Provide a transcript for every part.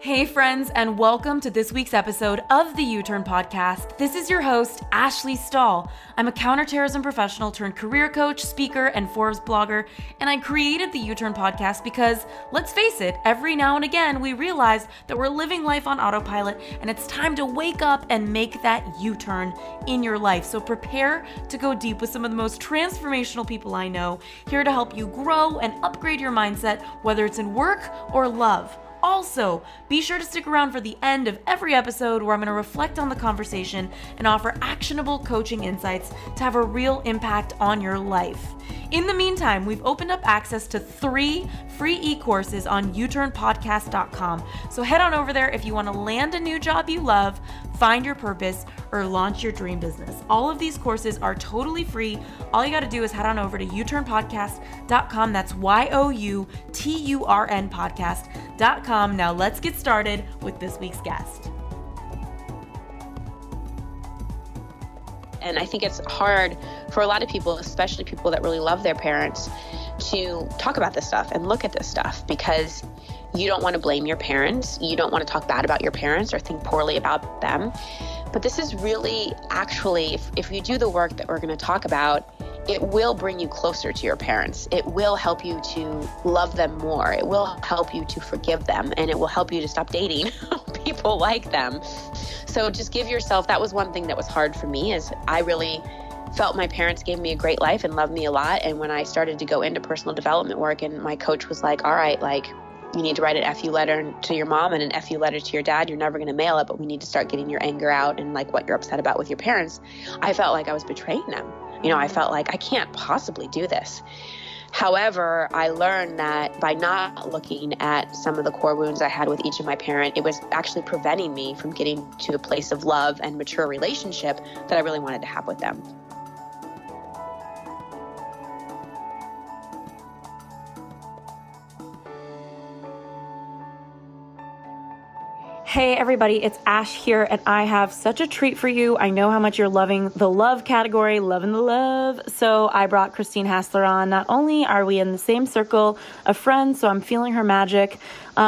Hey friends, and welcome to this week's episode of the U-Turn Podcast. This is your host, Ashley Stahl. I'm a counterterrorism professional turned career coach, speaker, and Forbes blogger, and I created the U-Turn Podcast because, let's face it, every now and again we realize that we're living life on autopilot and it's time to wake up and make that U-turn in your life. So prepare to go deep with some of the most transformational people I know, here to help you grow and upgrade your mindset, whether it's in work or love. Also, be sure to stick around for the end of every episode where I'm going to reflect on the conversation and offer actionable coaching insights to have a real impact on your life. In the meantime, we've opened up access to 3 free e-courses on uturnpodcast.com. So head on over there if you want to land a new job you love, find your purpose, or launch your dream business. All of these courses are totally free. All you got to do is head on over to uturnpodcast.com. That's YOUTURN podcast.com. Now let's get started with this week's guest. And I think it's hard for a lot of people, especially people that really love their parents, to talk about this stuff and look at this stuff because you don't want to blame your parents. You don't want to talk bad about your parents or think poorly about them. But this is really actually, if you do the work that we're going to talk about, it will bring you closer to your parents. It will help you to love them more. It will help you to forgive them, and it will help you to stop dating people like them. So just give yourself, that was one thing that was hard for me, is I really felt my parents gave me a great life and loved me a lot. And when I started to go into personal development work and my coach was like, all right, you need to write an FU letter to your mom and an FU letter to your dad. You're never going to mail it, but we need to start getting your anger out and what you're upset about with your parents. I felt like I was betraying them. I felt like I can't possibly do this. However, I learned that by not looking at some of the core wounds I had with each of my parents, it was actually preventing me from getting to a place of love and mature relationship that I really wanted to have with them. Hey everybody, it's Ash here, and I have such a treat for you. I know how much you're loving the love category, loving the love. So I brought Christine Hassler on. Not only are we in the same circle of friends, so I'm feeling her magic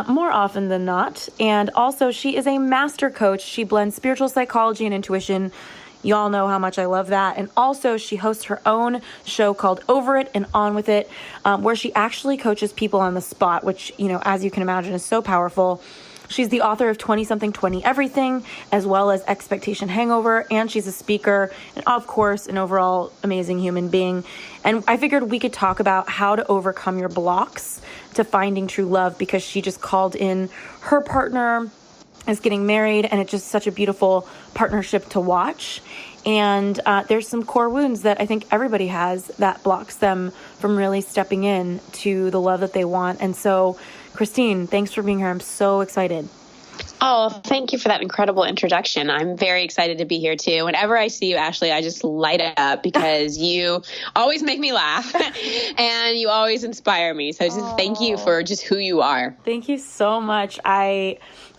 more often than not. And also she is a master coach. She blends spiritual psychology and intuition. Y'all know how much I love that. And also she hosts her own show called Over It and On With It, where she actually coaches people on the spot, which, as you can imagine, is so powerful. She's the author of 20-something, 20 Everything, as well as Expectation Hangover, and she's a speaker, and of course, an overall amazing human being. And I figured we could talk about how to overcome your blocks to finding true love, because she just called in her partner is getting married, and it's just such a beautiful partnership to watch. And there's some core wounds that I think everybody has that blocks them from really stepping in to the love that they want. And so, Christine, thanks for being here. I'm so excited. Oh, thank you for that incredible introduction. I'm very excited to be here too. Whenever I see you, Ashley, I just light up because you always make me laugh and you always inspire me. So just thank you for just who you are. Thank you so much.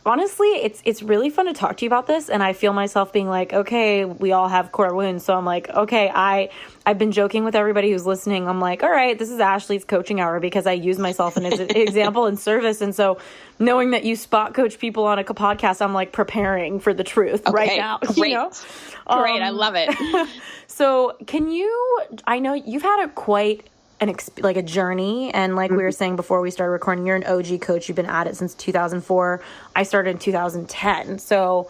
Honestly, it's really fun to talk to you about this, and I feel myself being like, okay, we all have core wounds, so I'm like, okay, I've been joking with everybody who's listening. I'm like, all right, this is Ashley's coaching hour, because I use myself as an example in service, and so knowing that you spot coach people on a podcast, I'm like preparing for the truth right now. Great. Great, I love it. So I know you've had quite a journey, and we were saying before we started recording, you're an OG coach. You've been at it since 2004. I started in 2010. So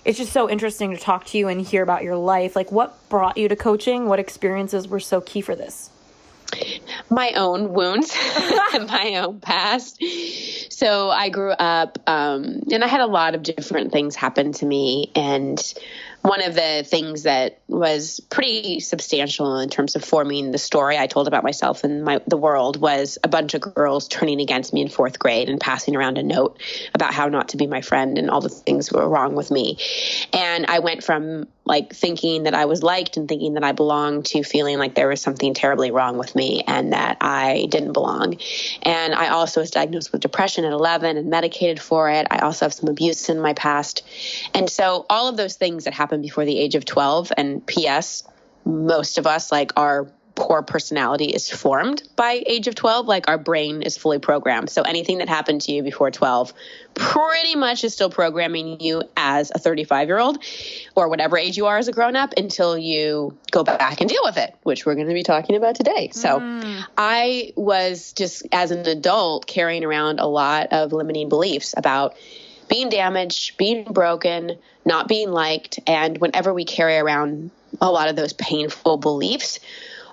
it's just so interesting to talk to you and hear about your life. What brought you to coaching? What experiences were so key for this? My own wounds, my own past. So I grew up, and I had a lot of different things happen to me. And one of the things that was pretty substantial in terms of forming the story I told about myself and the world was a bunch of girls turning against me in 4th grade and passing around a note about how not to be my friend and all the things were wrong with me. And I went from thinking that I was liked and thinking that I belonged to feeling like there was something terribly wrong with me and that I didn't belong. And I also was diagnosed with depression at 11 and medicated for it. I also have some abuse in my past. And so all of those things that happened before the age of 12, and P.S., most of us are core personality is formed by age of 12. Like our brain is fully programmed. So anything that happened to you before 12 pretty much is still programming you as a 35-year-old or whatever age you are as a grown-up until you go back and deal with it, which we're going to be talking about today. So I was just, as an adult, carrying around a lot of limiting beliefs about being damaged, being broken, not being liked. And whenever we carry around a lot of those painful beliefs,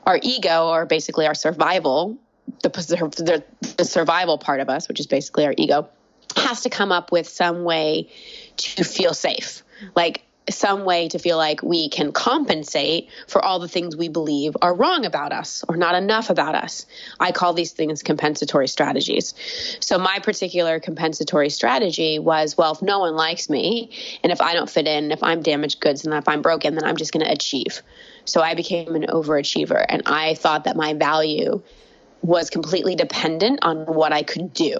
our ego, or basically our survival, the survival part of us, which is basically our ego, has to come up with some way to feel safe. Like some way to feel like we can compensate for all the things we believe are wrong about us or not enough about us. I call these things compensatory strategies. So my particular compensatory strategy was, well, if no one likes me, and if I don't fit in, if I'm damaged goods, and if I'm broken, then I'm just going to achieve. So I became an overachiever, and I thought that my value was completely dependent on what I could do.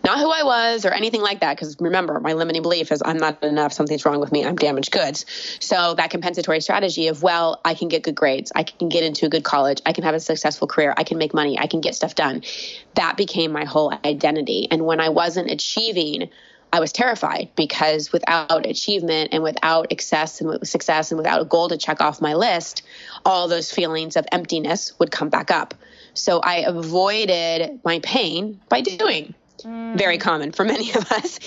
Not who I was or anything like that, because remember, my limiting belief is I'm not enough, something's wrong with me, I'm damaged goods. So that compensatory strategy of, well, I can get good grades, I can get into a good college, I can have a successful career, I can make money, I can get stuff done. That became my whole identity. And when I wasn't achieving, I was terrified, because without achievement and without success and without a goal to check off my list, all those feelings of emptiness would come back up. So I avoided my pain by doing. Very common for many of us.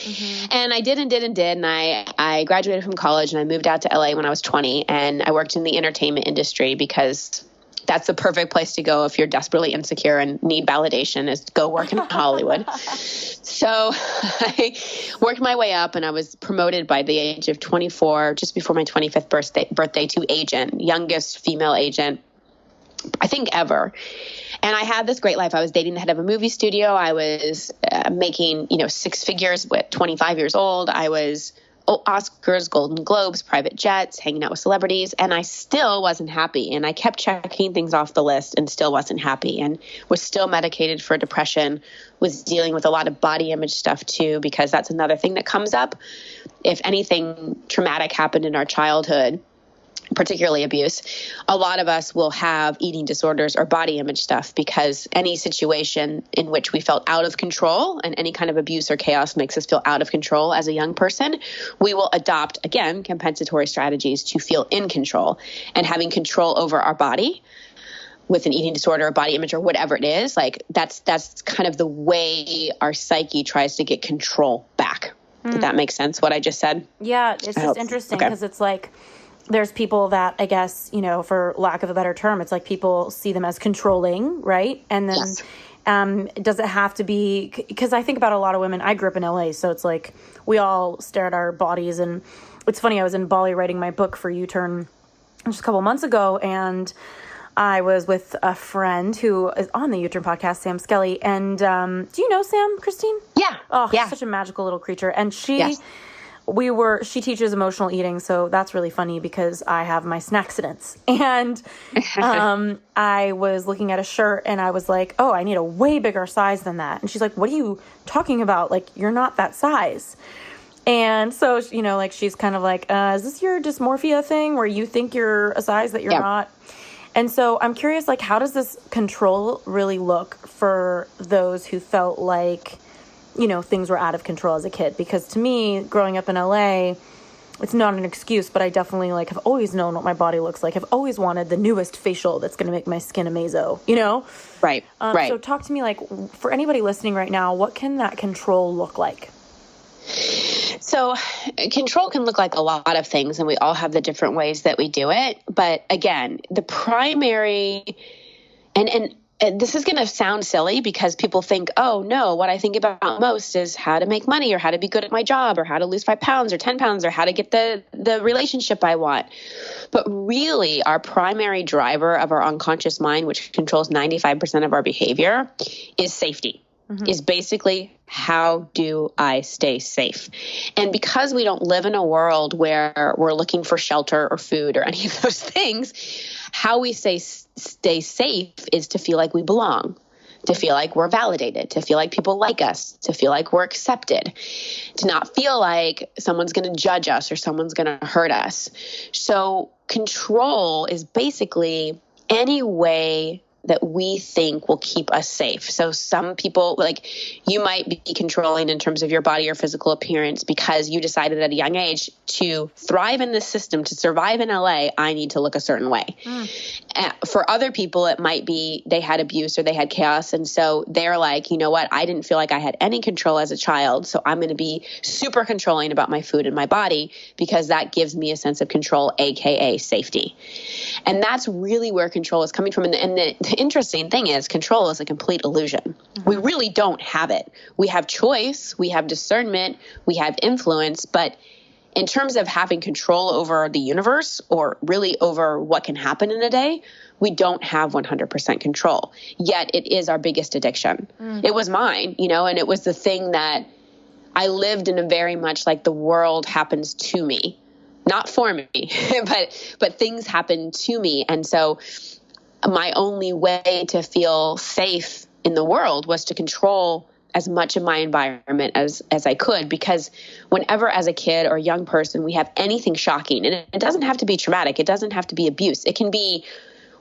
And I did. And I graduated from college and I moved out to LA when I was 20, and I worked in the entertainment industry because that's the perfect place to go if you're desperately insecure and need validation, is go work in Hollywood. So I worked my way up, and I was promoted by the age of 24, just before my 25th birthday to agent, youngest female agent, I think, ever. And I had this great life. I was dating the head of a movie studio. I was making, six figures at 25 years old. I was Oscars, Golden Globes, private jets, hanging out with celebrities. And I still wasn't happy. And I kept checking things off the list and still wasn't happy, and was still medicated for depression, was dealing with a lot of body image stuff too, because that's another thing that comes up. If anything traumatic happened in our childhood, particularly abuse, a lot of us will have eating disorders or body image stuff, because any situation in which we felt out of control, and any kind of abuse or chaos makes us feel out of control as a young person, we will adopt, again, compensatory strategies to feel in control. And having control over our body with an eating disorder or body image or whatever it is, like that's kind of the way our psyche tries to get control back. Did that make sense, what I just said? Yeah, it's just interesting, because it's like, there's people that, I guess, for lack of a better term, it's like people see them as controlling, right? And then yes. Does it have to be, because I think about a lot of women, I grew up in LA, so it's like we all stare at our bodies. And it's funny, I was in Bali writing my book for U-Turn just a couple months ago, and I was with a friend who is on the U-Turn podcast, Sam Skelly. And do you know Sam, Christine? Yeah. Oh, yeah. Such a magical little creature. And she... Yes. She teaches emotional eating, so that's really funny because I have my snackcidents. And I was looking at a shirt and I was like, oh, I need a way bigger size than that. And she's like, what are you talking about? Like, you're not that size. And so, she's kind of like, is this your dysmorphia thing where you think you're a size that you're not? And so I'm curious, like, how does this control really look for those who felt like, things were out of control as a kid? Because to me, growing up in LA, it's not an excuse, but I definitely have always known what my body looks like. I've always wanted the newest facial that's going to make my skin amazo, Right. Right. So talk to me, for anybody listening right now, what can that control look like? So control can look like a lot of things, and we all have the different ways that we do it. But again, the primary, and this is going to sound silly because people think, oh, no, what I think about most is how to make money, or how to be good at my job, or how to lose 5 pounds or 10 pounds, or how to get the relationship I want. But really, our primary driver of our unconscious mind, which controls 95% of our behavior, is safety. Is basically, how do I stay safe? And because we don't live in a world where we're looking for shelter or food or any of those things, how we stay safe is to feel like we belong, to feel like we're validated, to feel like people like us, to feel like we're accepted, to not feel like someone's going to judge us or someone's going to hurt us. So control is basically any way that we think will keep us safe. So some people, like, you might be controlling in terms of your body or physical appearance because you decided at a young age to thrive in this system, to survive in LA, I need to look a certain way. For other people, it might be they had abuse or they had chaos. And so they're like, you know what? I didn't feel like I had any control as a child. So I'm going to be super controlling about my food and my body because that gives me a sense of control, AKA safety. And that's really where control is coming from. And the interesting thing is control is a complete illusion. We really don't have it. We have choice, we have discernment, we have influence, but in terms of having control over the universe or really over what can happen in a day, we don't have 100% control. Yet it is our biggest addiction. It was mine, and it was the thing that I lived in a very much like the world happens to me, not for me, but things happen to me. And so my only way to feel safe in the world was to control as much of my environment as I could, because whenever as a kid or a young person we have anything shocking, and it doesn't have to be traumatic, it doesn't have to be abuse, it can be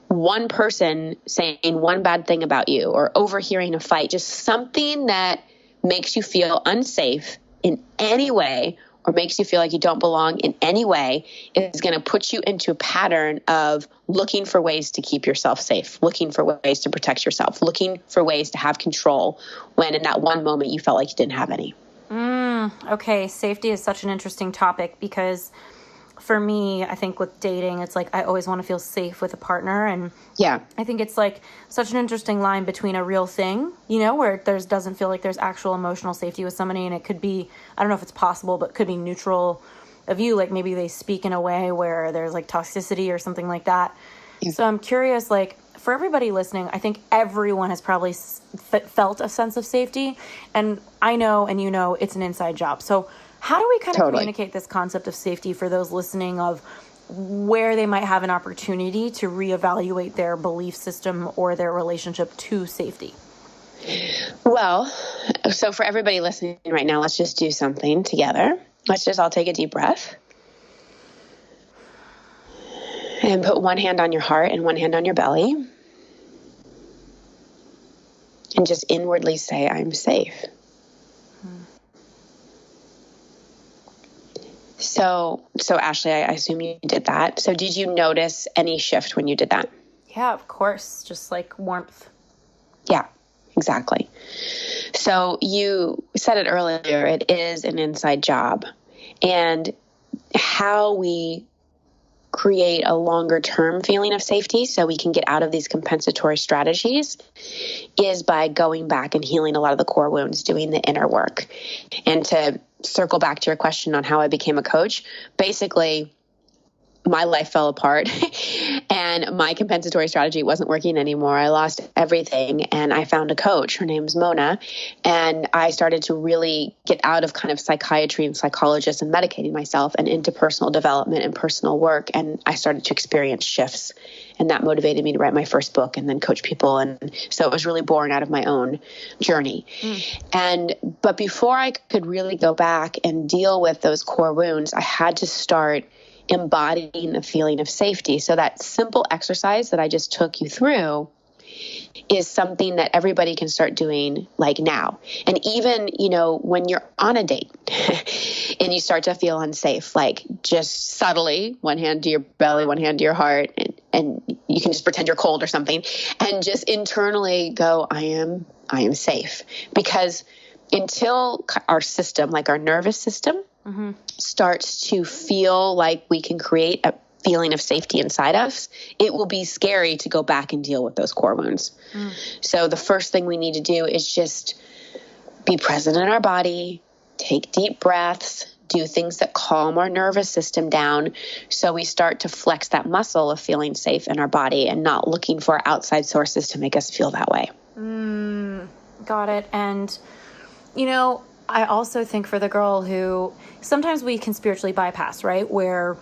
one person saying one bad thing about you or overhearing a fight, just something that makes you feel unsafe in any way or makes you feel like you don't belong in any way is going to put you into a pattern of looking for ways to keep yourself safe, looking for ways to protect yourself, looking for ways to have control when in that one moment you felt like you didn't have any. Okay, safety is such an interesting topic because for me, I think with dating, it's like I always want to feel safe with a partner. And yeah, I think it's like such an interesting line between a real thing, where doesn't feel like there's actual emotional safety with somebody. And it could be, I don't know if it's possible, but could be neutral of you. Like maybe they speak in a way where there's like toxicity or something like that. Yeah. So I'm curious, like for everybody listening, I think everyone has probably felt a sense of safety. And I know, and it's an inside job. So how do we kind of communicate this concept of safety for those listening of where they might have an opportunity to reevaluate their belief system or their relationship to safety? Well, so for everybody listening right now, let's just do something together. Let's just all take a deep breath and put one hand on your heart and one hand on your belly and just inwardly say, I'm safe. So Ashley, I assume you did that. So did you notice any shift when you did that? Yeah, of course. Just like warmth. Yeah, exactly. So you said it earlier, it is an inside job. And how we create a longer term feeling of safety so we can get out of these compensatory strategies is by going back and healing a lot of the core wounds, doing the inner work. And to circle back to your question on how I became a coach, basically my life fell apart and my compensatory strategy wasn't working anymore. I lost everything and I found a coach. Her name's Mona. And I started to really get out of kind of psychiatry and psychologists and medicating myself and into personal development and personal work. And I started to experience shifts. And that motivated me to write my first book and then coach people. And so it was really born out of my own journey. But before I could really go back and deal with those core wounds, I had to start embodying the feeling of safety. So that simple exercise that I just took you through is something that everybody can start doing like now. And even, when you're on a date and you start to feel unsafe, like just subtly, one hand to your belly, one hand to your heart, and you can just pretend you're cold or something and just internally go, I am safe. Because until our system, like our nervous system, starts to feel like we can create a feeling of safety inside us, it will be scary to go back and deal with those core wounds. So the first thing we need to do is just be present in our body, take deep breaths, do things that calm our nervous system down so we start to flex that muscle of feeling safe in our body and not looking for outside sources to make us feel that way. Got it. And, I also think for the girl who sometimes we can spiritually bypass, right? Where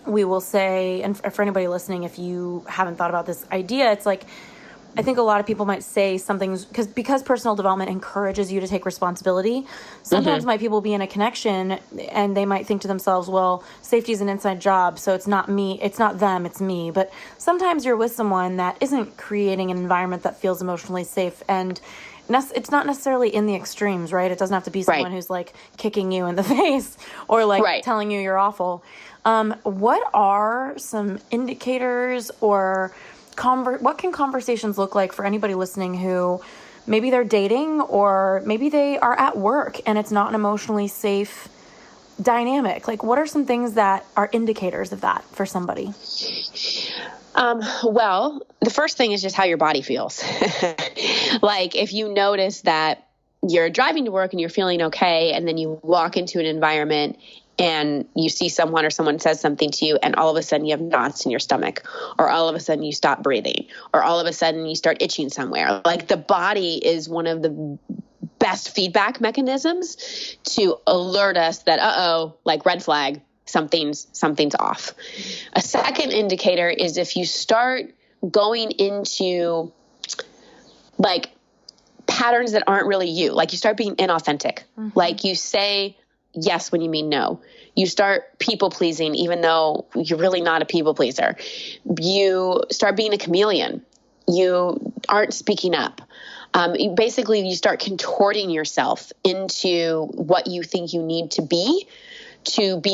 we will say, and for anybody listening, if you haven't thought about this idea, it's like I think a lot of people might say something's because personal development encourages you to take responsibility. Sometimes might people be in a connection and they might think to themselves, well, safety is an inside job, so it's not me, it's not them, it's me. But sometimes you're with someone that isn't creating an environment that feels emotionally safe, and it's not necessarily in the extremes, right? It doesn't have to be someone who's like kicking you in the face or like telling you you're awful. What are some indicators or what can conversations look like for anybody listening who maybe they're dating or maybe they are at work and it's not an emotionally safe dynamic? Like, what are some things that are indicators of that for somebody? Well, the first thing is just how your body feels. Like if you notice that you're driving to work and you're feeling okay, and then you walk into an environment and you see someone or someone says something to you, and all of a sudden you have knots in your stomach, or all of a sudden you stop breathing, or all of a sudden you start itching somewhere. Like the body is one of the best feedback mechanisms to alert us that, like red flag, something's off. A second indicator is if you start going into like patterns that aren't really you, like you start being inauthentic, like you say yes when you mean no. You start people pleasing, even though you're really not a people pleaser. You start being a chameleon. You aren't speaking up. You start contorting yourself into what you think you need to be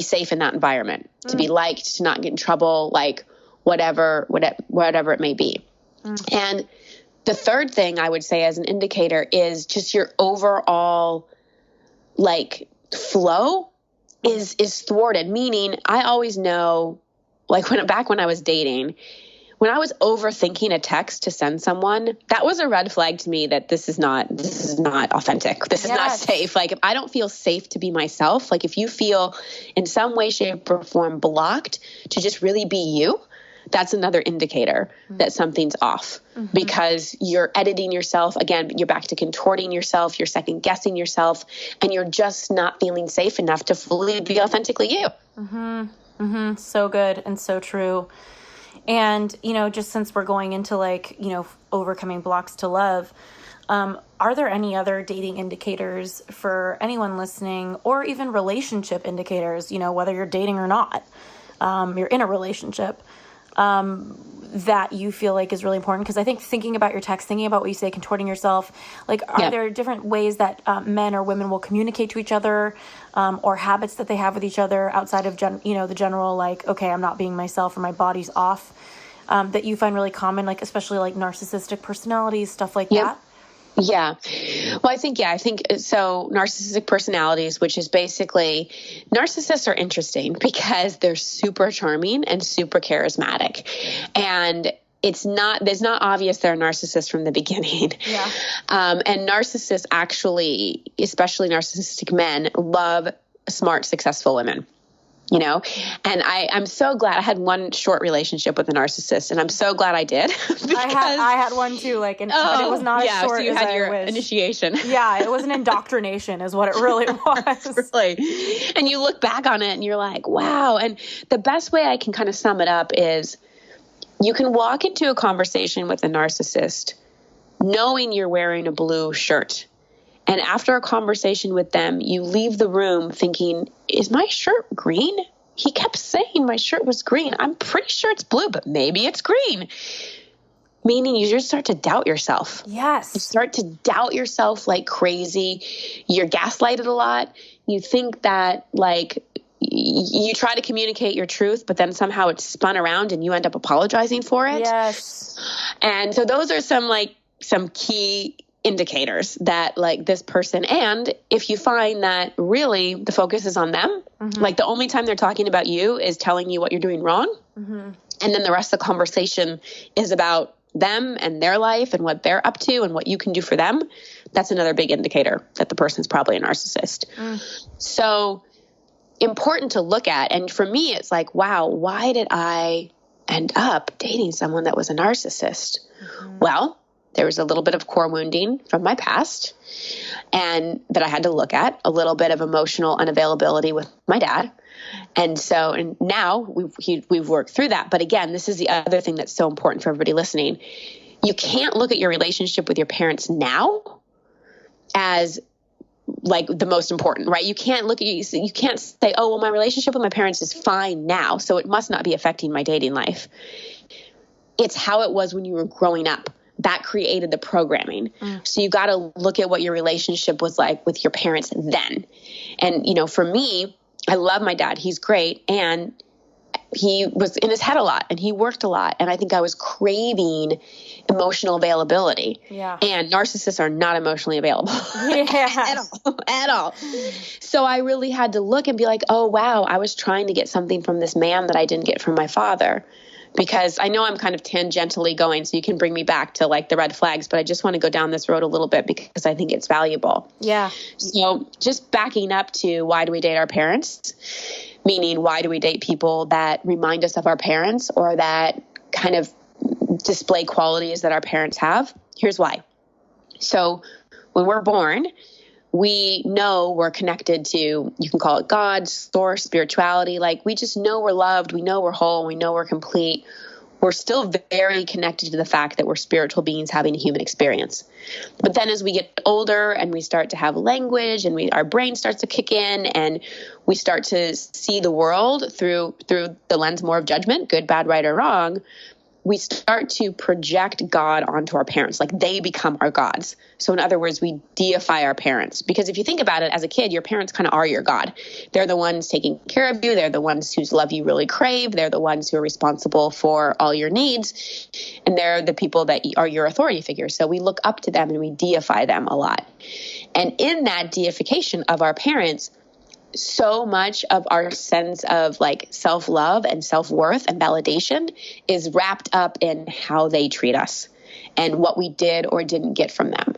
safe in that environment, to be liked, to not get in trouble, like whatever it may be. And the third thing I would say as an indicator is just your overall like flow is thwarted. Meaning I always know, like when I was dating, when I was overthinking a text to send someone, that was a red flag to me that this is not authentic. This is not safe. Like if I don't feel safe to be myself, like if you feel in some way, shape, or form blocked to just really be you, that's another indicator that something's off, because you're editing yourself. Again, you're back to contorting yourself. You're second guessing yourself, and you're just not feeling safe enough to fully be authentically you. So good and so true. And, just since we're going into like, overcoming blocks to love, are there any other dating indicators for anyone listening, or even relationship indicators, whether you're dating or not, you're in a relationship, that you feel like is really important? Because I think thinking about your text, thinking about what you say, contorting yourself, like, are there different ways that men or women will communicate to each other, or habits that they have with each other outside of, the general, like, okay, I'm not being myself or my body's off, that you find really common, like, especially like narcissistic personalities, stuff like that? Yeah. Well, I think so. Narcissistic personalities, which is basically, narcissists are interesting because they're super charming and super charismatic. And it's not obvious they're a narcissist from the beginning. Yeah. And narcissists actually, especially narcissistic men, love smart, successful women. And I'm so glad I had one short relationship with a narcissist, and I'm so glad I did. I had one too, but it was not as short so you as had your I wish. Initiation. Yeah, it was an indoctrination is what it really was. Really. And you look back on it and you're like, wow. And the best way I can kind of sum it up is you can walk into a conversation with a narcissist knowing you're wearing a blue shirt. And after a conversation with them, you leave the room thinking, is my shirt green? He kept saying my shirt was green. I'm pretty sure it's blue, but maybe it's green. Meaning you just start to doubt yourself. Yes. You start to doubt yourself like crazy. You're gaslighted a lot. You think that like you try to communicate your truth, but then somehow it's spun around and you end up apologizing for it. Yes. And so those are some key indicators that like this person, and if you find that really the focus is on them, like the only time they're talking about you is telling you what you're doing wrong, and then the rest of the conversation is about them and their life and what they're up to and what you can do for them, that's another big indicator that the person's probably a narcissist. So important to look at. And for me, it's like, wow, why did I end up dating someone that was a narcissist? Well, there was a little bit of core wounding from my past, and that I had to look at, a little bit of emotional unavailability with my dad. And now we've worked through that. But again, this is the other thing that's so important for everybody listening. you can't look at your relationship with your parents now as like the most important, right? You can't look at you can't say, oh, well, my relationship with my parents is fine now, so it must not be affecting my dating life. It's how it was when you were growing up. That created the programming. So you got to look at what your relationship was like with your parents then. And, you know, for me, I love my dad. He's great. And he was in his head a lot and he worked a lot. And I think I was craving emotional availability. Yeah. And narcissists are not emotionally available at all. So I really had to look and be like, oh, wow, I was trying to get something from this man that I didn't get from my father. Because I know I'm kind of tangentially going, so you can bring me back to like the red flags, but I just want to go down this road a little bit because I think it's valuable. Yeah. So just backing up to why do we date our parents? Meaning, why do we date people that remind us of our parents or that kind of display qualities that our parents have? Here's why. So when we're born, we know we're connected to, you can call it God, source, spirituality. Like we just know we're loved. We know we're whole. We know we're complete. We're still very connected to the fact that we're spiritual beings having a human experience. But then as we get older and we start to have language and our brain starts to kick in and we start to see the world through the lens more of judgment, good, bad, right, or wrong, we start to project God onto our parents, like they become our gods. So in other words, we deify our parents. Because if you think about it, as a kid, your parents kind of are your God. They're the ones taking care of you. They're the ones whose love you really crave. They're the ones who are responsible for all your needs. And they're the people that are your authority figures. So we look up to them and we deify them a lot. And in that deification of our parents, so much of our sense of like self-love and self-worth and validation is wrapped up in how they treat us and what we did or didn't get from them.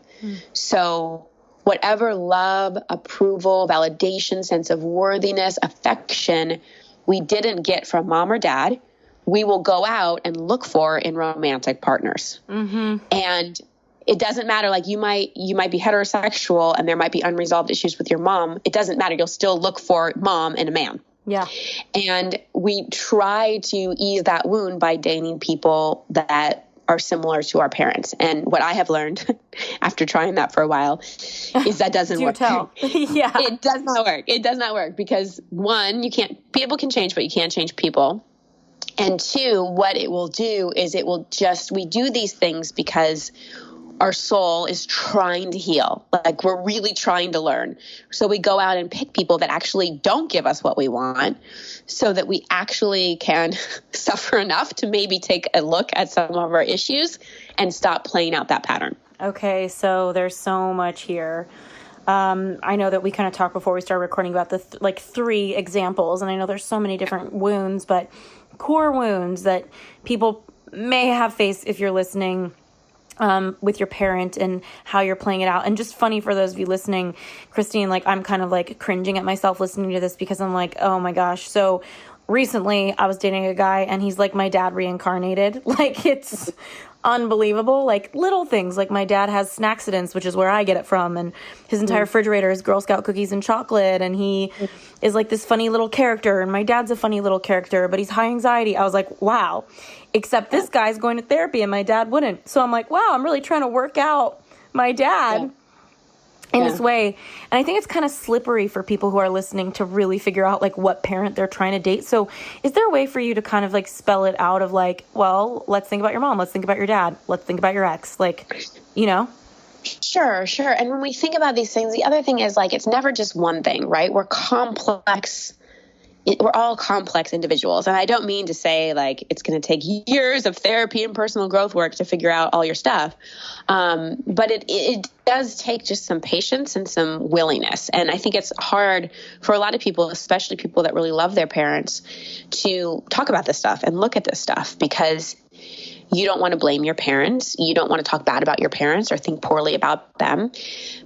So whatever love, approval, validation, sense of worthiness, affection we didn't get from mom or dad, we will go out and look for in romantic partners. And it doesn't matter. Like you might be heterosexual and there might be unresolved issues with your mom. It doesn't matter. You'll still look for mom and a man. Yeah. And we try to ease that wound by dating people that are similar to our parents. And what I have learned after trying that for a while is that doesn't work. Yeah. It does not work. It does not work because one, people can change, but you can't change people. And two, what it will do is we do these things because our soul is trying to heal. Like we're really trying to learn. So we go out and pick people that actually don't give us what we want so that we actually can suffer enough to maybe take a look at some of our issues and stop playing out that pattern. Okay. So there's so much here. I know that we kind of talked before we started recording about the 3 examples, and I know there's so many different wounds, but core wounds that people may have faced if you're listening with your parent and how you're playing it out. And just funny for those of you listening, Christine, like I'm kind of like cringing at myself listening to this because I'm like, oh my gosh. So recently I was dating a guy and he's like my dad reincarnated. Like it's unbelievable. Like little things, like my dad has snacksidents, which is where I get it from. And his entire refrigerator is Girl Scout cookies and chocolate. And he is like this funny little character. And my dad's a funny little character, but he's high anxiety. I was like, wow. Except this guy's going to therapy and my dad wouldn't. So I'm like, wow, I'm really trying to work out my dad in this way. And I think it's kind of slippery for people who are listening to really figure out like what parent they're trying to date. So is there a way for you to kind of like spell it out of like, well, let's think about your mom. Let's think about your dad. Let's think about your ex. Like, you know? Sure. And when we think about these things, the other thing is like, it's never just one thing, right? We're complex. We're all complex individuals. And I don't mean to say like it's going to take years of therapy and personal growth work to figure out all your stuff. But it does take just some patience and some willingness. And I think it's hard for a lot of people, especially people that really love their parents, to talk about this stuff and look at this stuff because you don't want to blame your parents. You don't want to talk bad about your parents or think poorly about them.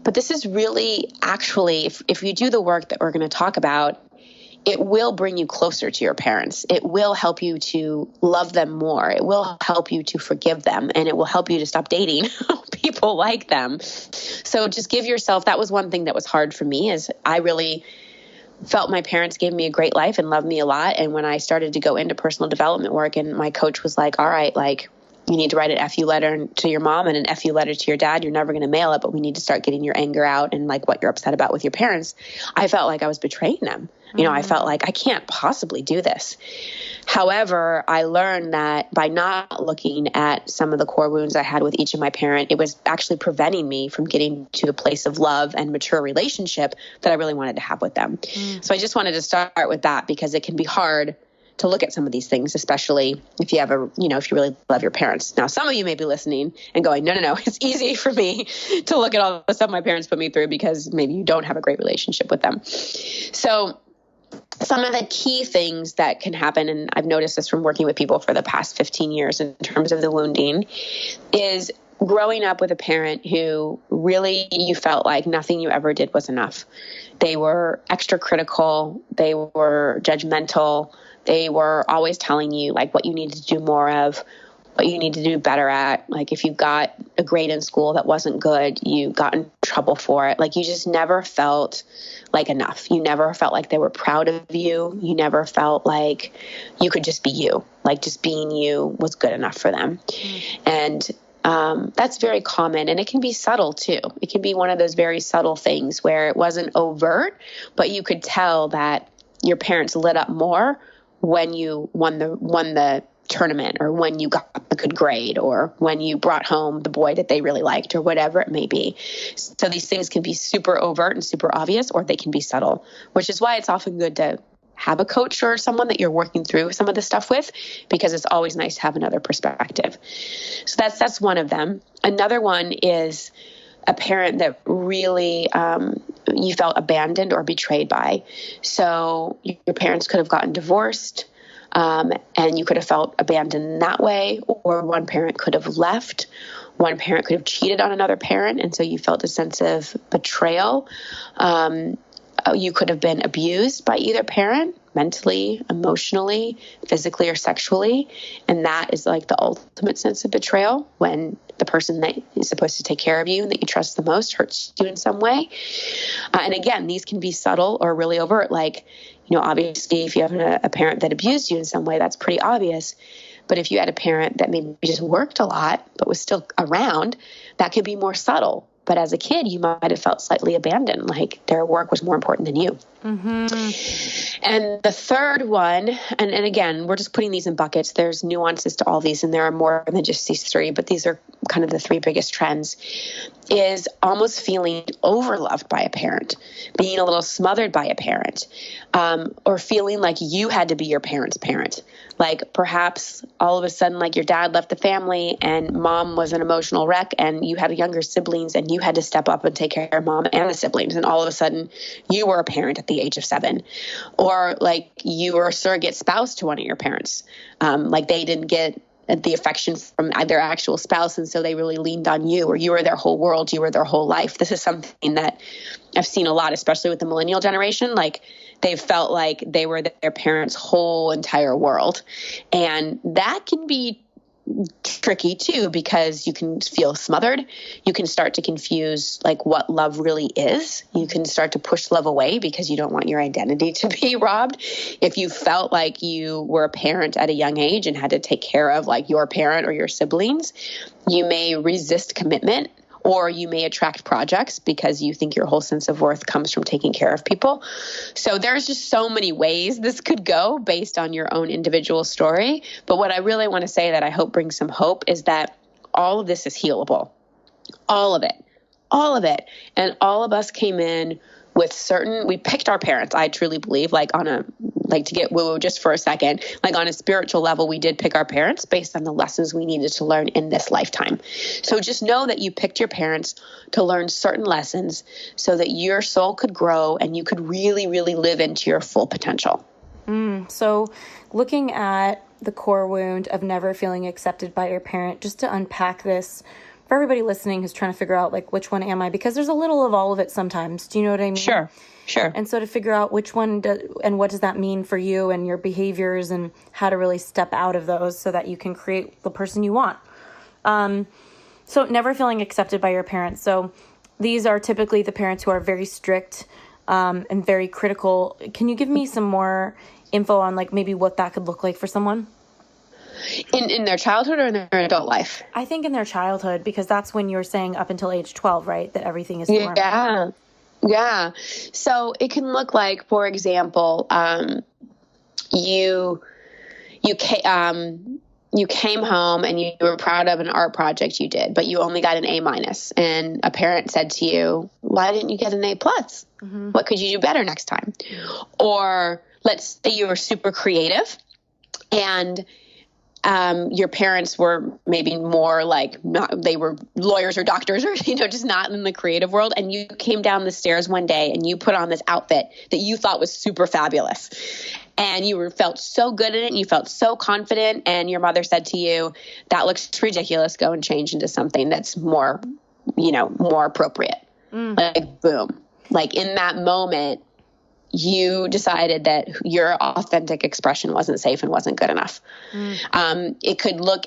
But this is really actually, if you do the work that we're going to talk about, it will bring you closer to your parents. It will help you to love them more. It will help you to forgive them, and it will help you to stop dating people like them. So just give yourself, that was one thing that was hard for me, is I really felt my parents gave me a great life and loved me a lot. And when I started to go into personal development work and my coach was like, all right, like you need to write an FU letter to your mom and an FU letter to your dad. You're never going to mail it, but we need to start getting your anger out and like what you're upset about with your parents. I felt like I was betraying them. You know, I felt like I can't possibly do this. However, I learned that by not looking at some of the core wounds I had with each of my parents, it was actually preventing me from getting to the place of love and mature relationship that I really wanted to have with them. So I just wanted to start with that because it can be hard to look at some of these things, especially if you have if you really love your parents. Now, some of you may be listening and going, no, it's easy for me to look at all the stuff my parents put me through because maybe you don't have a great relationship with them. So some of the key things that can happen, and I've noticed this from working with people for the past 15 years in terms of the wounding, is growing up with a parent who really you felt like nothing you ever did was enough. They were extra critical. They were judgmental. They were always telling you like what you need to do more of, what you need to do better at. Like if you got a grade in school that wasn't good, you got in trouble for it. Like you just never felt like enough. You never felt like they were proud of you. You never felt like you could just be you. Like just being you was good enough for them. And that's very common, and it can be subtle too. It can be one of those very subtle things where it wasn't overt, but you could tell that your parents lit up more when you won the tournament, or when you got a good grade, or when you brought home the boy that they really liked, or whatever it may be. So these things can be super overt and super obvious, or they can be subtle, which is why it's often good to have a coach or someone that you're working through some of this stuff with, because it's always nice to have another perspective. So that's one of them. Another one is a parent that really you felt abandoned or betrayed by. So your parents could have gotten divorced, and you could have felt abandoned in that way, or one parent could have left. One parent could have cheated on another parent, and so you felt a sense of betrayal. You could have been abused by either parent, mentally, emotionally, physically, or sexually. And that is like the ultimate sense of betrayal, when the person that is supposed to take care of you and that you trust the most hurts you in some way. And again, these can be subtle or really overt. Like, obviously, if you have a parent that abused you in some way, that's pretty obvious. But if you had a parent that maybe just worked a lot but was still around, that could be more subtle. But as a kid, you might have felt slightly abandoned, like their work was more important than you. Mm-hmm. And the third one, and again, we're just putting these in buckets. There's nuances to all these, and there are more than just these three, but these are kind of the three biggest trends, is almost feeling overloved by a parent, being a little smothered by a parent, or feeling like you had to be your parent's parent. Like perhaps all of a sudden, like your dad left the family and mom was an emotional wreck, and you had younger siblings and you had to step up and take care of mom and the siblings. And all of a sudden you were a parent at the age of 7, or like you were a surrogate spouse to one of your parents. Like they didn't get the affection from their actual spouse, and so they really leaned on you, or you were their whole world, you were their whole life. This is something that I've seen a lot, especially with the millennial generation. Like they felt like they were their parents' whole entire world. And that can be tricky too, because you can feel smothered. You can start to confuse like what love really is. You can start to push love away because you don't want your identity to be robbed. If you felt like you were a parent at a young age and had to take care of like your parent or your siblings, you may resist commitment, or you may attract projects because you think your whole sense of worth comes from taking care of people. So there's just so many ways this could go based on your own individual story. But what I really want to say that I hope brings some hope is that all of this is healable. All of it. And all of us came in with we picked our parents. I truly believe, to get woo-woo just for a second, like on a spiritual level, we did pick our parents based on the lessons we needed to learn in this lifetime. So just know that you picked your parents to learn certain lessons so that your soul could grow and you could really, really live into your full potential. So looking at the core wound of never feeling accepted by your parent, just to unpack this for everybody listening who's trying to figure out like which one am I, because there's a little of all of it sometimes. Do you know what I mean? Sure. And so to figure out which one and what does that mean for you and your behaviors, and how to really step out of those so that you can create the person you want. So never feeling accepted by your parents. So these are typically the parents who are very strict and very critical. Can you give me some more info on like maybe what that could look like for someone? In their childhood or in their adult life? I think in their childhood, because that's when you're saying up until age 12, right? That everything is normal. Yeah. Yeah. So it can look like, for example, you came home and you were proud of an art project you did, but you only got an A-, and a parent said to you, why didn't you get an A+? Mm-hmm. What could you do better next time? Or let's say you were super creative and your parents were maybe more like they were lawyers or doctors or, just not in the creative world. And you came down the stairs one day and you put on this outfit that you thought was super fabulous. And you felt so good in it and you felt so confident. And your mother said to you, that looks ridiculous. Go and change into something that's more, more appropriate. Like, boom. Like in that moment, you decided that your authentic expression wasn't safe and wasn't good enough. It could look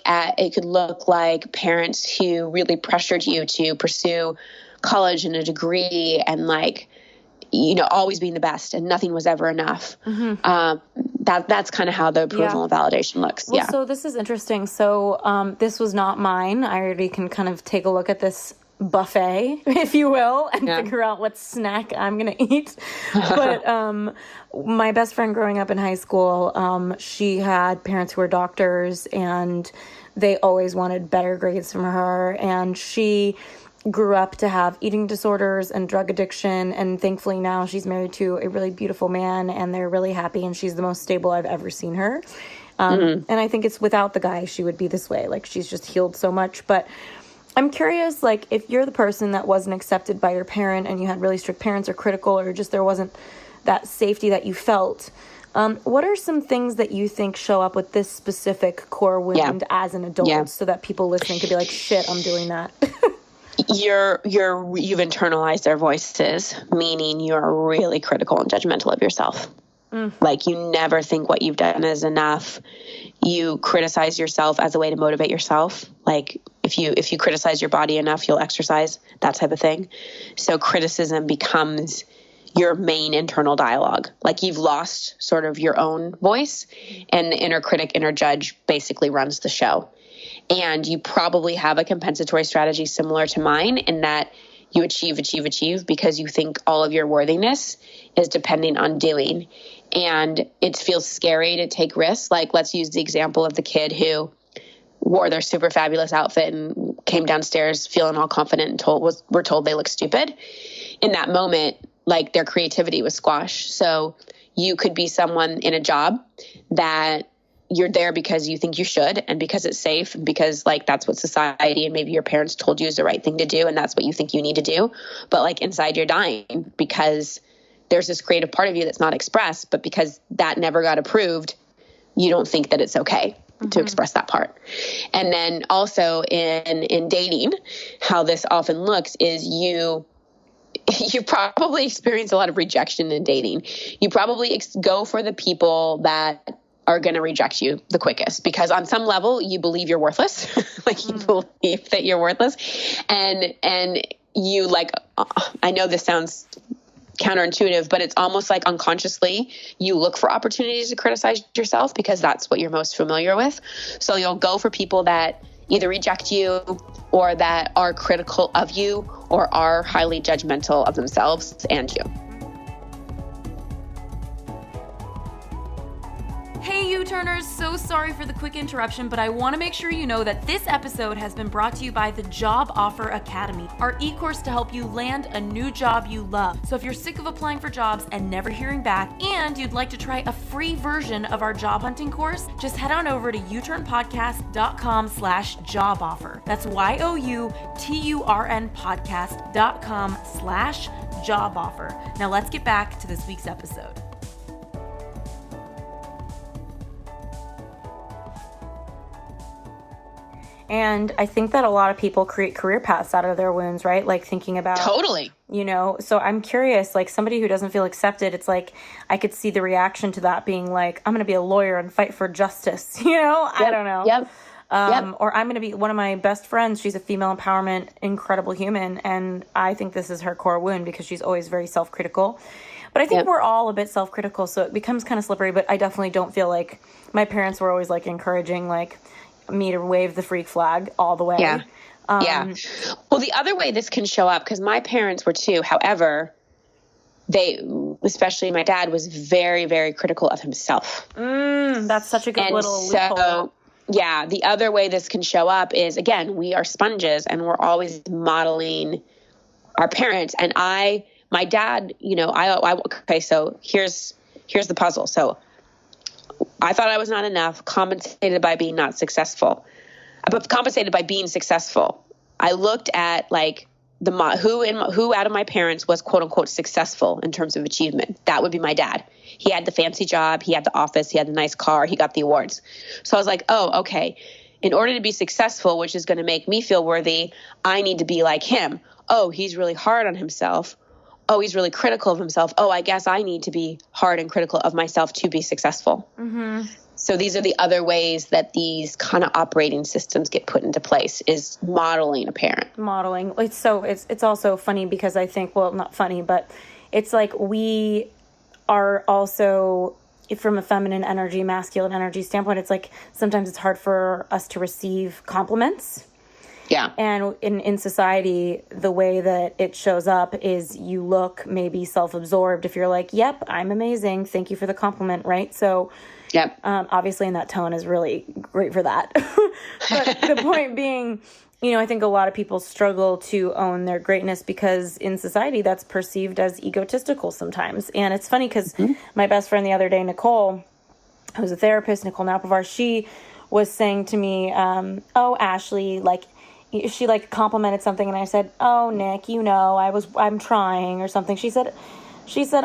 like parents who really pressured you to pursue college and a degree and always being the best and nothing was ever enough. That's kind of how the approval and validation looks. Well, so this is interesting. So this was not mine. I already can kind of take a look at this buffet, if you will, and figure out what snack I'm going to eat. But my best friend growing up in high school, she had parents who were doctors and they always wanted better grades from her. And she grew up to have eating disorders and drug addiction. And thankfully now she's married to a really beautiful man and they're really happy. And she's the most stable I've ever seen her. And I think it's without the guy, she would be this way. Like she's just healed so much. But I'm curious, like, if you're the person that wasn't accepted by your parent and you had really strict parents or critical or just there wasn't that safety that you felt, what are some things that you think show up with this specific core wound as an adult so that people listening could be like, shit, I'm doing that? You've internalized their voices, meaning you're really critical and judgmental of yourself. Like you never think what you've done is enough. You criticize yourself as a way to motivate yourself. Like if you criticize your body enough, you'll exercise, that type of thing. So criticism becomes your main internal dialogue. Like you've lost sort of your own voice and the inner critic, inner judge basically runs the show. And you probably have a compensatory strategy similar to mine in that you achieve because you think all of your worthiness is depending on doing. And it feels scary to take risks. Like, let's use the example of the kid who wore their super fabulous outfit and came downstairs feeling all confident and were told they look stupid. In that moment, like their creativity was squashed. So you could be someone in a job that you're there because you think you should and because it's safe and because like that's what society and maybe your parents told you is the right thing to do and that's what you think you need to do. But like inside you're dying because there's this creative part of you that's not expressed, but because that never got approved, you don't think that it's okay to express that part. And then also in dating, how this often looks is you probably experience a lot of rejection in dating. You probably go for the people that are going to reject you the quickest because on some level you believe you're worthless. Like you believe that you're worthless and you like, I know this sounds counterintuitive, but it's almost like unconsciously you look for opportunities to criticize yourself because that's what you're most familiar with. So you'll go for people that either reject you or that are critical of you or are highly judgmental of themselves and you. Hey U-Turners, so sorry for the quick interruption, but I want to make sure you know that this episode has been brought to you by the Job Offer Academy, our e-course to help you land a new job you love. So if you're sick of applying for jobs and never hearing back, and you'd like to try a free version of our job hunting course, just head on over to youturnpodcast.com/job offer. That's youturnpodcast.com/job offer. Now let's get back to this week's episode. And I think that a lot of people create career paths out of their wounds, right? Like thinking about... Totally. So I'm curious, like somebody who doesn't feel accepted, it's like, I could see the reaction to that being like, I'm going to be a lawyer and fight for justice, I don't know. Or I'm going to be one of my best friends. She's a female empowerment, incredible human. And I think this is her core wound because she's always very self-critical. But I think we're all a bit self-critical, so it becomes kind of slippery, but I definitely don't feel like my parents were always like encouraging like me to wave the freak flag all the way. Yeah. Well, the other way this can show up, because my parents were too, however, especially my dad, was very, very critical of himself. That's such a good little loophole. Yeah, the other way this can show up is, again, we are sponges and we're always modeling our parents. And my dad, okay, so here's the puzzle. So I thought I was not enough, compensated by being not successful, but compensated by being successful. I looked at like who out of my parents was quote unquote successful in terms of achievement. That would be my dad. He had the fancy job. He had the office. He had the nice car. He got the awards. So I was like, oh, okay. In order to be successful, which is going to make me feel worthy, I need to be like him. Oh, he's really hard on himself. Oh, he's really critical of himself. Oh, I guess I need to be hard and critical of myself to be successful. Mm-hmm. So these are the other ways that these kind of operating systems get put into place, is modeling a parent. Modeling. It's also funny because I think, well, not funny, but it's like we are also, from a feminine energy, masculine energy standpoint, it's like sometimes it's hard for us to receive compliments. Yeah. And in society, the way that it shows up is you look maybe self-absorbed if you're like, yep, I'm amazing. Thank you for the compliment, right? So yep. Obviously, and that tone is really great for that. But the point being, I think a lot of people struggle to own their greatness because in society that's perceived as egotistical sometimes. And it's funny because my best friend the other day, Nicole, who's a therapist, Nicole Napovar, she was saying to me, oh, Ashley, like, she like complimented something and I said, oh, Nick, I'm trying or something. She said,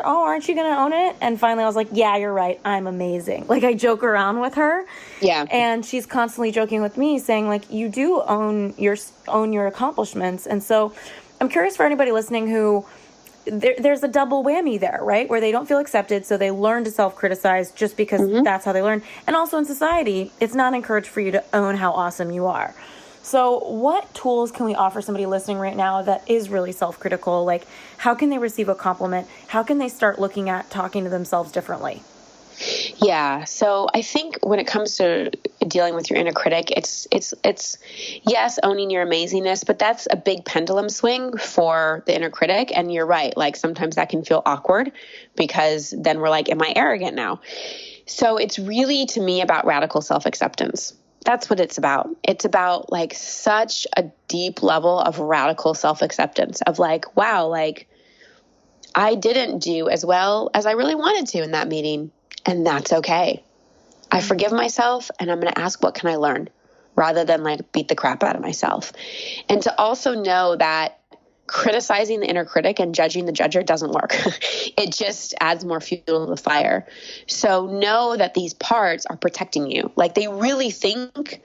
oh, aren't you going to own it? And finally I was like, yeah, you're right. I'm amazing. Like I joke around with her. Yeah. And she's constantly joking with me saying like, you do own your accomplishments. And so I'm curious for anybody listening who there's a double whammy there, right? Where they don't feel accepted. So they learn to self-criticize just because that's how they learn. And also in society, it's not encouraged for you to own how awesome you are. So what tools can we offer somebody listening right now that is really self-critical? Like, how can they receive a compliment? How can they start looking at talking to themselves differently? Yeah. So I think when it comes to dealing with your inner critic, it's yes, owning your amazingness, but that's a big pendulum swing for the inner critic. And you're right. Like sometimes that can feel awkward because then we're like, am I arrogant now? So it's really, to me, about radical self-acceptance. That's what it's about. It's about like such a deep level of radical self-acceptance of like, wow, like I didn't do as well as I really wanted to in that meeting. And that's okay. I forgive myself and I'm going to ask, what can I learn, rather than like beat the crap out of myself. And to also know that criticizing the inner critic and judging the judger doesn't work. It just adds more fuel to the fire. So know that these parts are protecting you. Like they really think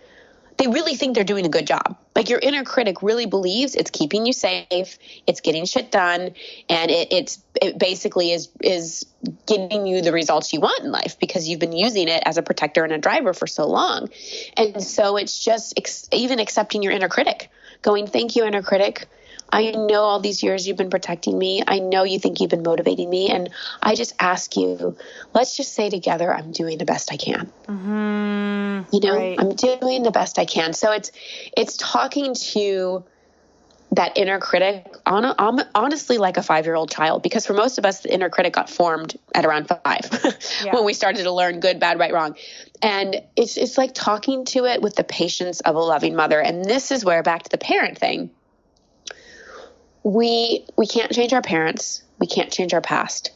they're doing a good job. Like your inner critic really believes it's keeping you safe, it's getting shit done, and it basically is giving you the results you want in life because you've been using it as a protector and a driver for so long. And so it's just even accepting your inner critic, going, thank you, inner critic. I know all these years you've been protecting me. I know you think you've been motivating me. And I just ask you, let's just say together, I'm doing the best I can. Right. I'm doing the best I can. So it's talking to that inner critic honestly like a 5-year-old child, because for most of us, the inner critic got formed at around 5 when we started to learn good, bad, right, wrong. And it's like talking to it with the patience of a loving mother. And this is where, back to the parent thing, we can't change our parents. We can't change our past.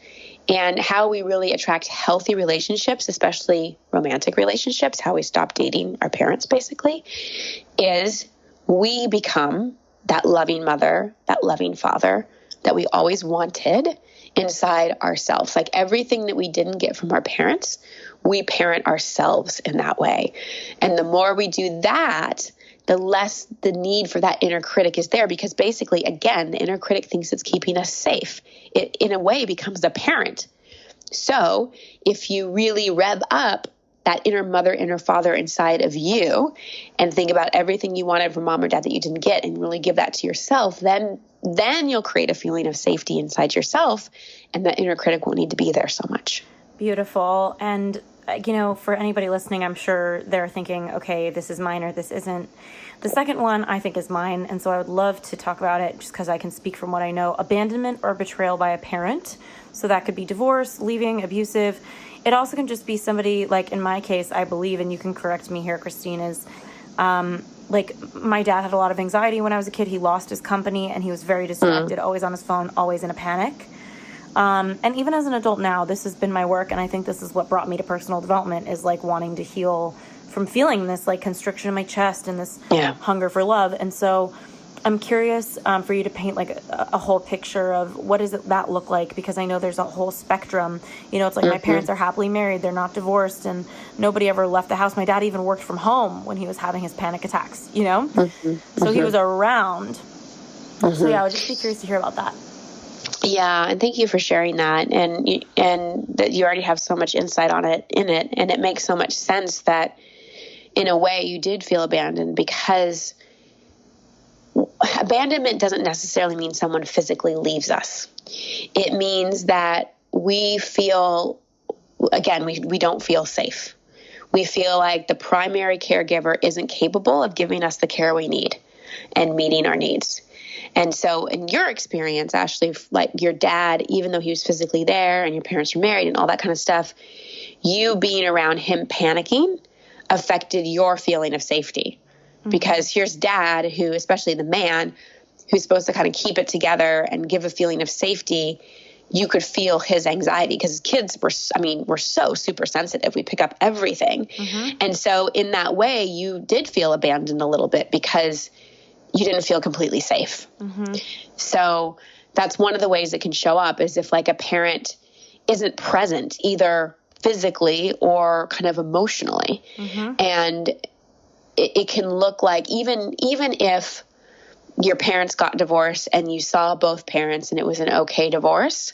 And how we really attract healthy relationships, especially romantic relationships, how we stop dating our parents basically, is we become that loving mother, that loving father that we always wanted inside ourselves. Like everything that we didn't get from our parents, we parent ourselves in that way. And the more we do that, the less the need for that inner critic is there, because basically, again, the inner critic thinks it's keeping us safe. It, in a way, becomes a parent. So if you really rev up that inner mother, inner father inside of you and think about everything you wanted from mom or dad that you didn't get and really give that to yourself, then then you'll create a feeling of safety inside yourself, and that inner critic won't need to be there so much. Beautiful. And, for anybody listening, I'm sure they're thinking, okay, this is mine or this isn't. The second one I think is mine. And so I would love to talk about it just because I can speak from what I know. Abandonment or betrayal by a parent. So that could be divorce, leaving, abusive. It also can just be somebody, like in my case, I believe, and you can correct me here, Christine, is like my dad had a lot of anxiety when I was a kid. He lost his company and he was very distracted, always on his phone, always in a panic. And even as an adult now, this has been my work. And I think this is what brought me to personal development, is like wanting to heal from feeling this like constriction in my chest and this hunger for love. And so I'm curious for you to paint like a whole picture of what does that look like? Because I know there's a whole spectrum. It's like my parents are happily married. They're not divorced and nobody ever left the house. My dad even worked from home when he was having his panic attacks, So he was around. So I would just be curious to hear about that. Yeah, and thank you for sharing that, and that you already have so much insight on it, and it makes so much sense that in a way you did feel abandoned, because abandonment doesn't necessarily mean someone physically leaves us. It means that we feel, again, we don't feel safe. We feel like the primary caregiver isn't capable of giving us the care we need and meeting our needs. And so in your experience, Ashley, like your dad, even though he was physically there and your parents were married and all that kind of stuff, you being around him panicking affected your feeling of safety. Because here's dad, who, especially the man, who's supposed to kind of keep it together and give a feeling of safety. You could feel his anxiety, because kids we're so super sensitive. We pick up everything. And so in that way, you did feel abandoned a little bit because you didn't feel completely safe. So that's one of the ways it can show up, is if like a parent isn't present either physically or kind of emotionally. And it can look like even if your parents got divorced and you saw both parents and it was an okay divorce,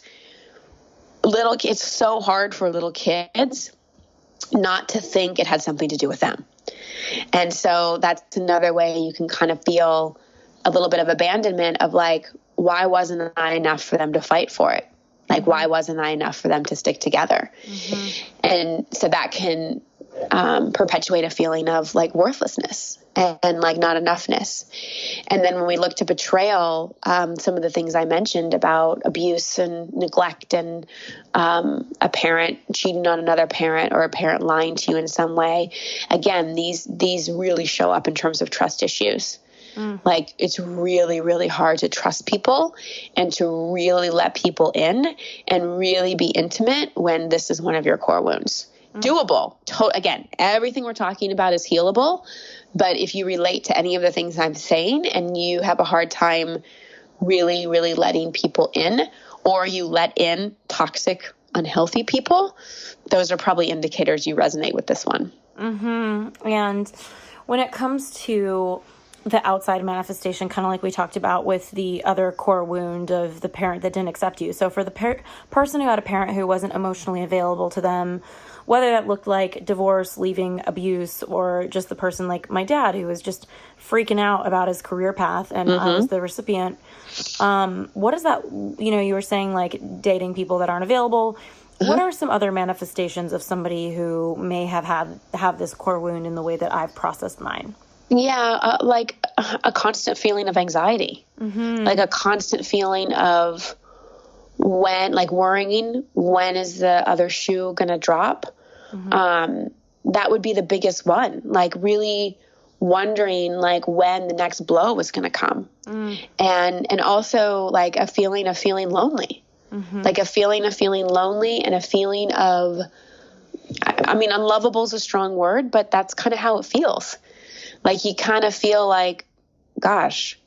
it's so hard for little kids not to think it had something to do with them. And so that's another way you can kind of feel a little bit of abandonment of like, why wasn't I enough for them to fight for it? Like, why wasn't I enough for them to stick together? And so that can perpetuate a feeling of like worthlessness and like not enoughness. And then when we look to betrayal, some of the things I mentioned about abuse and neglect and a parent cheating on another parent or a parent lying to you in some way, again, these really show up in terms of trust issues. Like, it's really, really hard to trust people and to really let people in and really be intimate when this is one of your core wounds. Doable. Again, everything we're talking about is healable. But if you relate to any of the things I'm saying and you have a hard time really, really letting people in, or you let in toxic, unhealthy people, those are probably indicators you resonate with this one. And when it comes to the outside manifestation, kind of like we talked about with the other core wound of the parent that didn't accept you. So for the person who had a parent who wasn't emotionally available to them, whether that looked like divorce, leaving, abuse, or just the person like my dad who was just freaking out about his career path and I was the recipient. What is that, you were saying like dating people that aren't available. What are some other manifestations of somebody who may have this core wound in the way that I've processed mine? Yeah, like a constant feeling of anxiety, like a constant feeling of worrying, when is the other shoe going to drop? That would be the biggest one, like really wondering like when the next blow was going to come. And also like a feeling of feeling lonely, like a feeling of feeling lonely and a feeling of, unlovable is a strong word, but that's kind of how it feels. Like you kind of feel like, gosh,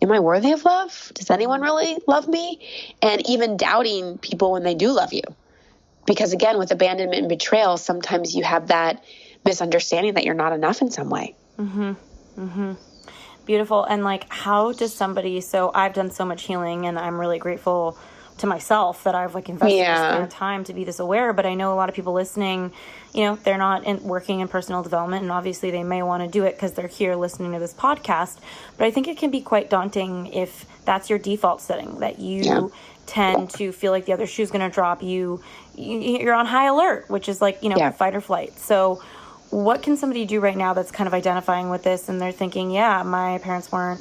am I worthy of love? Does anyone really love me? And even doubting people when they do love you. Because again, with abandonment and betrayal, sometimes you have that misunderstanding that you're not enough in some way. Beautiful. And like, how does somebody, so I've done so much healing and I'm really grateful to myself that I've like invested this kind of time to be this aware. But I know a lot of people listening, they're not working in personal development, and obviously they may want to do it because they're here listening to this podcast. But I think it can be quite daunting if that's your default setting, that you tend to feel like the other shoe's going to drop. You're on high alert, which is like, fight or flight. So what can somebody do right now that's kind of identifying with this and they're thinking, yeah, my parents weren't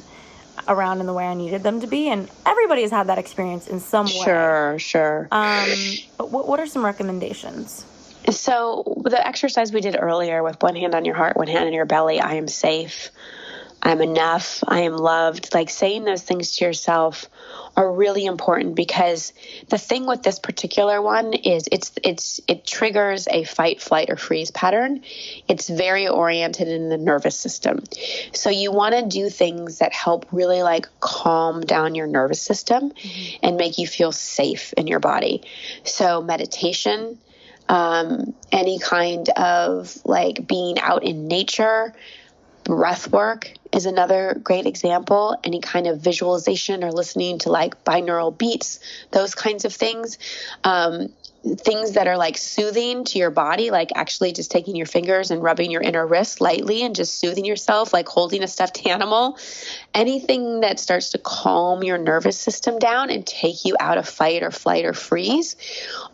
around in the way I needed them to be? And everybody has had that experience in some way. Sure. But what are some recommendations? So the exercise we did earlier with one hand on your heart, one hand on your belly, I am safe, I'm enough, I am loved, like saying those things to yourself are really important, because the thing with this particular one is it triggers a fight, flight, or freeze pattern. It's very oriented in the nervous system. So you want to do things that help really like calm down your nervous system and make you feel safe in your body. So meditation, any kind of like being out in nature, breath work is another great example. Any kind of visualization or listening to like binaural beats, those kinds of things. Things that are like soothing to your body, like actually just taking your fingers and rubbing your inner wrist lightly and just soothing yourself, like holding a stuffed animal. Anything that starts to calm your nervous system down and take you out of fight or flight or freeze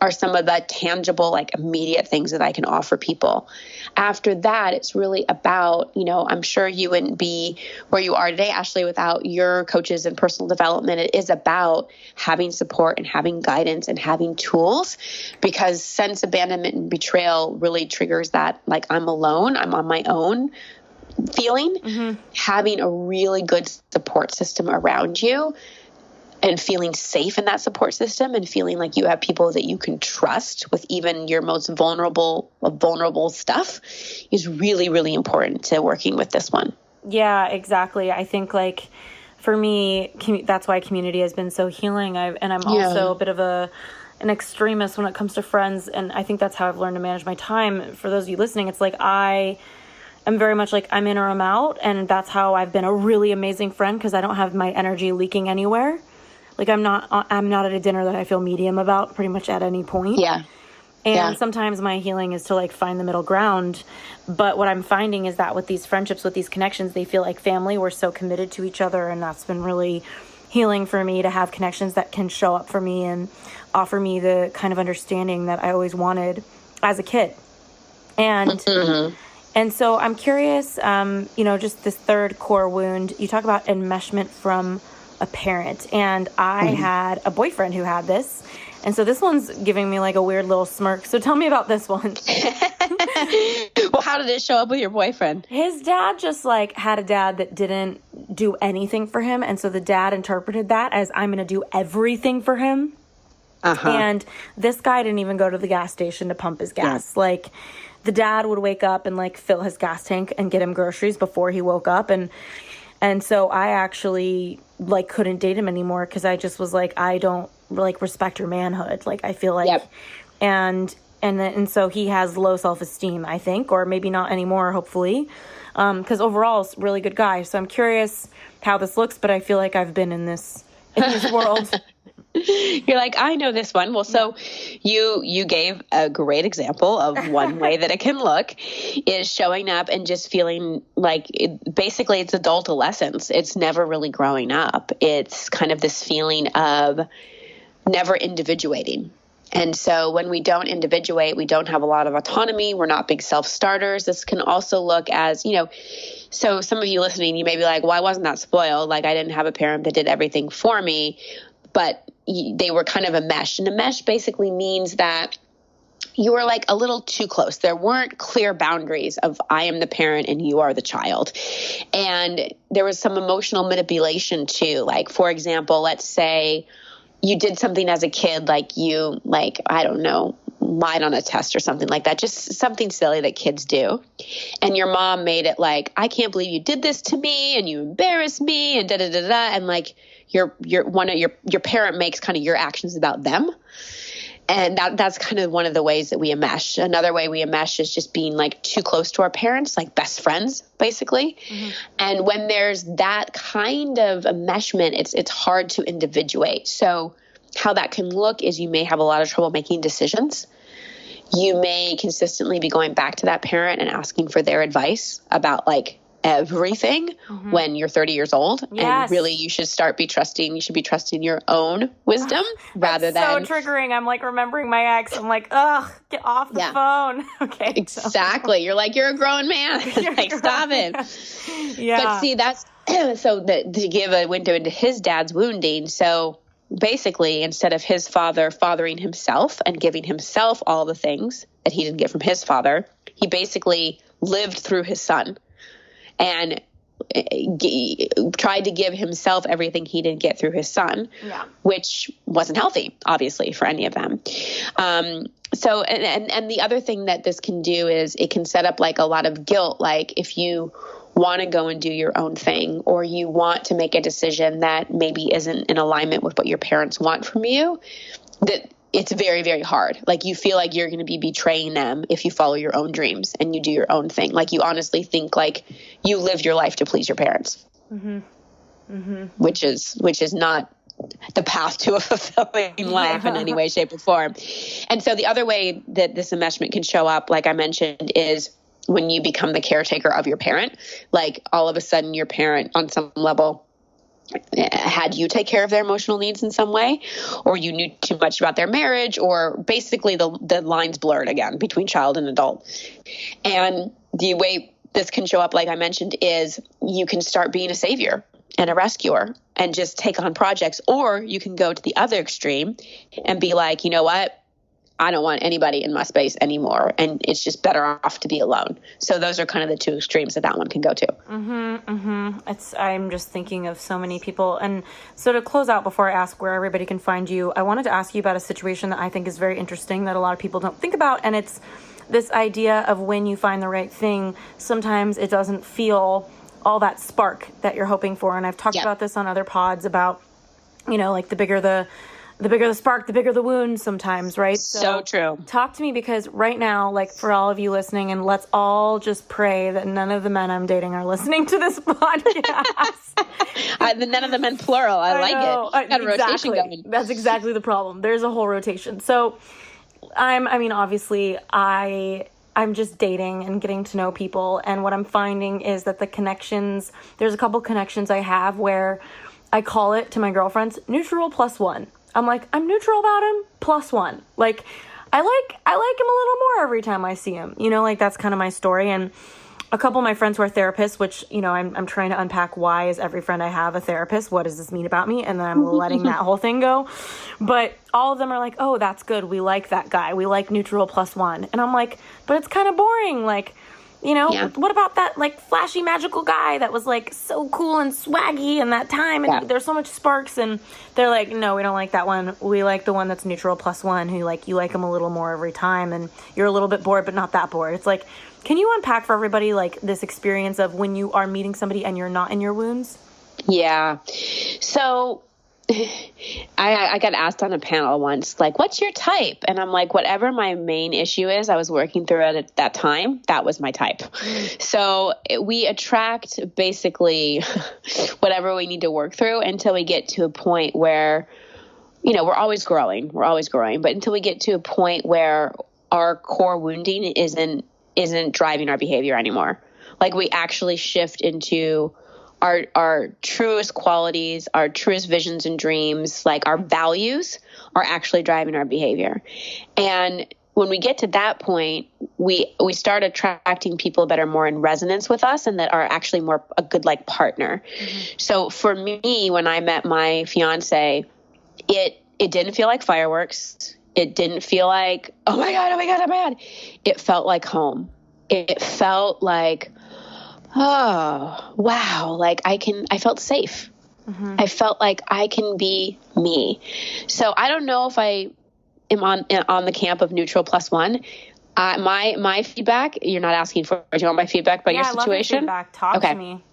are some of the tangible, like immediate things that I can offer people. After that, it's really about, I'm sure you wouldn't be where you are today, Ashley, without your coaches and personal development. It is about having support and having guidance and having tools, because sense abandonment and betrayal really triggers that, like, I'm alone, I'm on my own feeling. Having a really good support system around you and feeling safe in that support system and feeling like you have people that you can trust with even your most vulnerable stuff is really, really important to working with this one. Yeah, exactly. I think like for me, that's why community has been so healing. I'm also a bit of an extremist when it comes to friends. And I think that's how I've learned to manage my time. For those of you listening, it's like I'm very much like I'm in or I'm out. And that's how I've been a really amazing friend, because I don't have my energy leaking anywhere. Like I'm not at a dinner that I feel medium about pretty much at any point. Yeah. And sometimes my healing is to like find the middle ground. But what I'm finding is that with these friendships, with these connections, they feel like family. We're so committed to each other. And that's been really healing for me, to have connections that can show up for me and offer me the kind of understanding that I always wanted as a kid. And and so I'm curious, just this third core wound, you talk about enmeshment from a parent. And I had a boyfriend who had this. And so this one's giving me like a weird little smirk. So tell me about this one. Well, how did it show up with your boyfriend? His dad just like had a dad that didn't do anything for him. And so the dad interpreted that as, I'm going to do everything for him. And this guy didn't even go to the gas station to pump his gas. Yeah. Like the dad would wake up and like fill his gas tank and get him groceries before he woke up. And so I actually like couldn't date him anymore, because I just was like, I don't like respect your manhood. Like I feel like, and so he has low self-esteem, I think, or maybe not anymore, hopefully. Because overall, it's a really good guy. So I'm curious how this looks, but I feel like I've been in this world. You're like, I know this one. Well, so you gave a great example of one way that it can look, is showing up and just feeling like basically it's adultolescence. It's never really growing up. It's kind of this feeling of never individuating. And so when we don't individuate, we don't have a lot of autonomy. We're not big self-starters. This can also look as, so some of you listening, you may be like, well, I wasn't that spoiled. Like I didn't have a parent that did everything for me, but they were kind of a mesh. And a mesh basically means that you were like a little too close. There weren't clear boundaries of I am the parent and you are the child. And there was some emotional manipulation too. Like, for example, let's say you did something as a kid, I don't know, lied on a test or something like that, just something silly that kids do. And your mom made it like, I can't believe you did this to me and you embarrassed me and da-da-da-da. And like your parent makes kind of your actions about them. And that's kind of one of the ways that we enmesh. Another way we enmesh is just being like too close to our parents, like best friends, basically. And when there's that kind of enmeshment, it's hard to individuate. So how that can look is you may have a lot of trouble making decisions. You may consistently be going back to that parent and asking for their advice about like everything when you're 30 years old. Yes. And really you should be trusting your own wisdom rather than. So triggering. I'm like remembering my ex. I'm like, ugh, get off the phone. Okay. Exactly. You're like, you're a grown man. Like, stop it. Yeah. But see, that's so to give a window into his dad's wounding. So basically, instead of his father fathering himself and giving himself all the things that he didn't get from his father, he basically lived through his son and tried to give himself everything he didn't get through his son, which wasn't healthy, obviously, for any of them. So, and the other thing that this can do is it can set up like a lot of guilt. Like if you want to go and do your own thing, or you want to make a decision that maybe isn't in alignment with what your parents want from you, that it's very, very hard. Like you feel like you're going to be betraying them if you follow your own dreams and you do your own thing. Like you honestly think like you lived your life to please your parents, which is not the path to a fulfilling life in any way, shape, or form. And so the other way that this enmeshment can show up, like I mentioned, is when you become the caretaker of your parent. Like all of a sudden your parent on some level had you take care of their emotional needs in some way, or you knew too much about their marriage, or basically the lines blurred again between child and adult. And the way this can show up, like I mentioned, is you can start being a savior and a rescuer and just take on projects, or you can go to the other extreme and be like, you know what? I don't want anybody in my space anymore, and it's just better off to be alone. So those are kind of the two extremes that one can go to. I'm just thinking of so many people. And so to close out, before I ask where everybody can find you, I wanted to ask you about a situation that I think is very interesting that a lot of people don't think about. And it's this idea of when you find the right thing, sometimes it doesn't feel all that spark that you're hoping for. And I've talked about this on other pods about, like the bigger the spark, the bigger the wound sometimes, right? So true. Talk to me, because right now, like for all of you listening, and let's all just pray that none of the men I'm dating are listening to this podcast. None of the men plural. I like it. Got a rotation going. That's exactly the problem. There's a whole rotation. So obviously I'm just dating and getting to know people. And what I'm finding is that there's a couple connections I have where I call it to my girlfriends neutral +1. I'm like, I'm neutral about him +1. Like, I like him a little more every time I see him. Like that's kind of my story. And a couple of my friends who are therapists, which, I'm trying to unpack, why is every friend I have a therapist? What does this mean about me? And then I'm letting that whole thing go. But all of them are like, oh, that's good. We like that guy. We like neutral +1. And I'm like, but it's kind of boring. Like, what about that like flashy magical guy that was like so cool and swaggy in that time, and there's so much sparks? And they're like, no, we don't like that one. We like the one that's neutral +1, who like you like him a little more every time, and you're a little bit bored but not that bored. It's like, can you unpack for everybody like this experience of when you are meeting somebody and you're not in your wounds? Yeah. So I got asked on a panel once, like, what's your type? And I'm like, whatever my main issue is, I was working through it at that time. That was my type. So we attract basically whatever we need to work through until we get to a point where, we're always growing. But until we get to a point where our core wounding isn't driving our behavior anymore. Like we actually shift into our truest qualities, our truest visions and dreams, like our values are actually driving our behavior. And when we get to that point, we start attracting people that are more in resonance with us and that are actually more a good like partner. So for me, when I met my fiance, it didn't feel like fireworks. It didn't feel like, oh my God. It felt like home. It felt like, oh, wow. Like I felt safe. I felt like I can be me. So I don't know if I am on the camp of neutral +1. My feedback, you're not asking for, do you want my feedback about your situation? I love your feedback. Talk to me.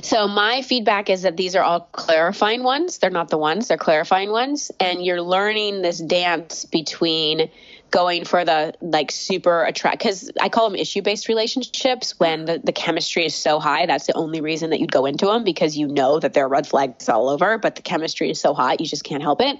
So my feedback is that these are all clarifying ones. They're not the ones, they're clarifying ones. And you're learning this dance between going for the like super because I call them issue-based relationships when the chemistry is so high. That's the only reason that you'd go into them, because you know that there are red flags all over, but the chemistry is so hot, you just can't help it.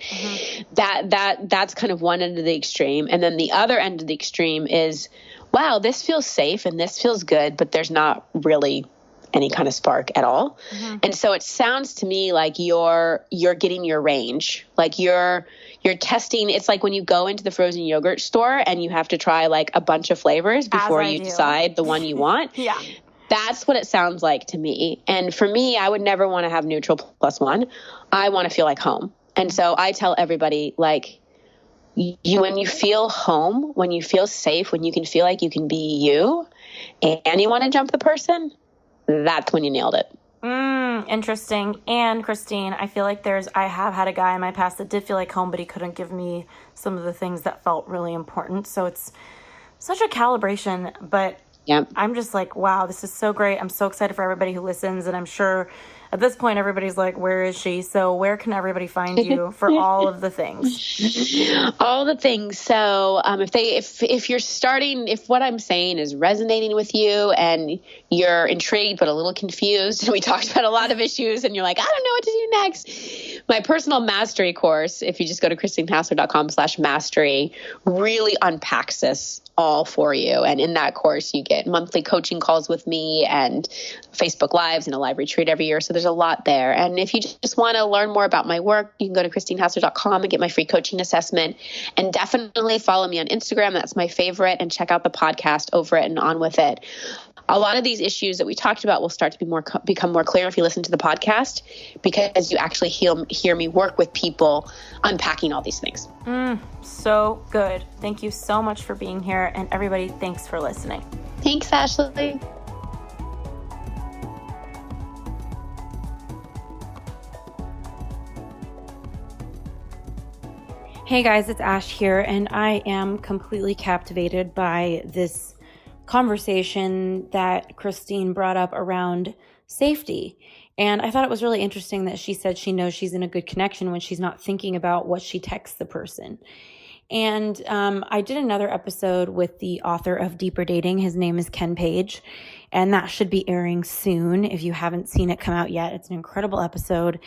That's kind of one end of the extreme. And then the other end of the extreme is, wow, this feels safe and this feels good, but there's not really any kind of spark at all. And so it sounds to me like you're getting your range, like you're testing. It's like when you go into the frozen yogurt store and you have to try like a bunch of flavors before you decide the one you want. Yeah. That's what it sounds like to me. And for me, I would never want to have neutral plus one. I want to feel like home. And so I tell everybody, like, when you feel home, when you feel safe, when you can feel like you can be you and you want to jump the person, that's when you nailed it. Interesting. And Christine, I feel like I have had a guy in my past that did feel like home, but he couldn't give me some of the things that felt really important. So it's such a calibration, but I'm just like, wow, this is so great. I'm so excited for everybody who listens. And I'm sure at this point, everybody's like, where is she? So where can everybody find you for all of the things? All the things. So if you're starting, if what I'm saying is resonating with you and you're intrigued but a little confused, and we talked about a lot of issues and you're like, I don't know what to do next. My personal mastery course, if you just go to christinehassler.com/mastery, really unpacks this all for you. And in that course, you get monthly coaching calls with me and Facebook Lives and a live retreat every year. So there's a lot there. And if you just want to learn more about my work, you can go to christinehassler.com and get my free coaching assessment. And definitely follow me on Instagram. That's my favorite. And check out the podcast Over It and On With It. A lot of these issues that we talked about will start to become more clear if you listen to the podcast, because you actually hear me work with people unpacking all these things. So good. Thank you so much for being here. And everybody, thanks for listening. Thanks, Ashley. Hey guys, it's Ash here, and I am completely captivated by this conversation that Christine brought up around safety. And I thought it was really interesting that she said she knows she's in a good connection when she's not thinking about what she texts the person. And I did another episode with the author of Deeper Dating. His name is Ken Page, and that should be airing soon. If you haven't seen it come out yet, it's an incredible episode.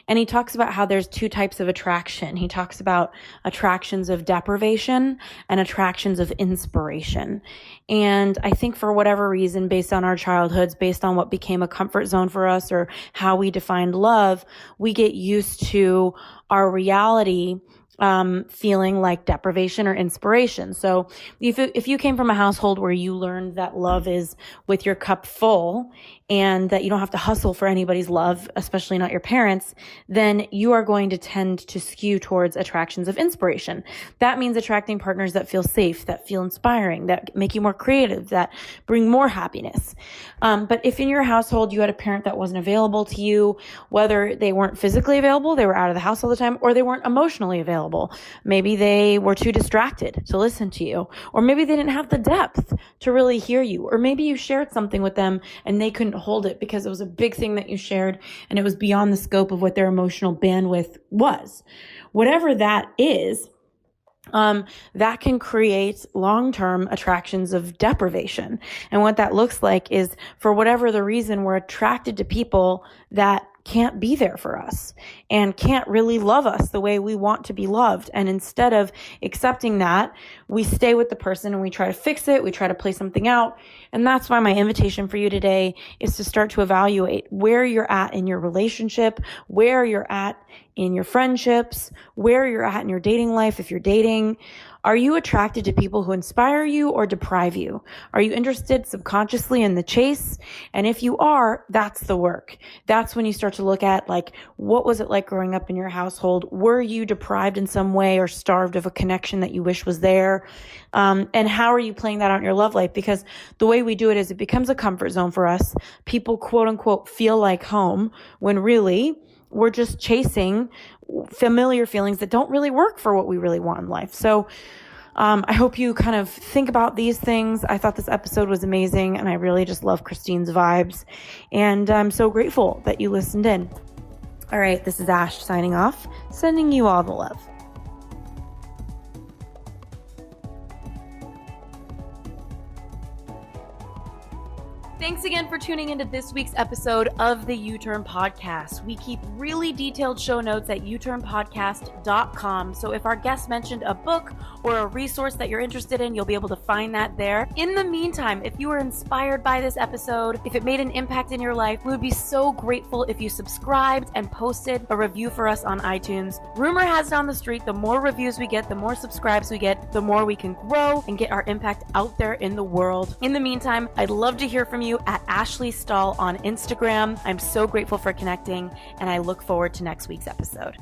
And he talks about how there's two types of attraction. He talks about attractions of deprivation and attractions of inspiration. And I think for whatever reason, based on our childhoods, based on what became a comfort zone for us or how we defined love, we get used to our reality feeling like deprivation or inspiration. So if you came from a household where you learned that love is with your cup full and that you don't have to hustle for anybody's love, especially not your parents, then you are going to tend to skew towards attractions of inspiration. That means attracting partners that feel safe, that feel inspiring, that make you more creative, that bring more happiness. But if in your household you had a parent that wasn't available to you, whether they weren't physically available, they were out of the house all the time, or they weren't emotionally available, maybe they were too distracted to listen to you, or maybe they didn't have the depth to really hear you, or maybe you shared something with them and they couldn't hold it because it was a big thing that you shared and it was beyond the scope of what their emotional bandwidth was. Whatever that is, that can create long-term attractions of deprivation. And what that looks like is, for whatever the reason, we're attracted to people that can't be there for us and can't really love us the way we want to be loved. And instead of accepting that, we stay with the person and we try to fix it. We try to play something out. And that's why my invitation for you today is to start to evaluate where you're at in your relationship, where you're at in your friendships, where you're at in your dating life. If you're dating, are you attracted to people who inspire you or deprive you? Are you interested subconsciously in the chase? And if you are, that's the work. That's when you start to look at, like, what was it like growing up in your household? Were you deprived in some way or starved of a connection that you wish was there? And how are you playing that out in your love life? Because the way we do it is it becomes a comfort zone for us. People, quote unquote, feel like home, when really we're just chasing familiar feelings that don't really work for what we really want in life. So I hope you kind of think about these things. I thought this episode was amazing, and I really just love Christine's vibes. And I'm so grateful that you listened in. All right, this is Ash signing off, sending you all the love. Thanks again for tuning into this week's episode of the U-Turn Podcast. We keep really detailed show notes at uturnpodcast.com. So if our guest mentioned a book or a resource that you're interested in, you'll be able to find that there. In the meantime, if you were inspired by this episode, if it made an impact in your life, we would be so grateful if you subscribed and posted a review for us on iTunes. Rumor has it on the street, the more reviews we get, the more subscribes we get, the more we can grow and get our impact out there in the world. In the meantime, I'd love to hear from you at Ashley Stahl on Instagram. I'm so grateful for connecting, and I look forward to next week's episode.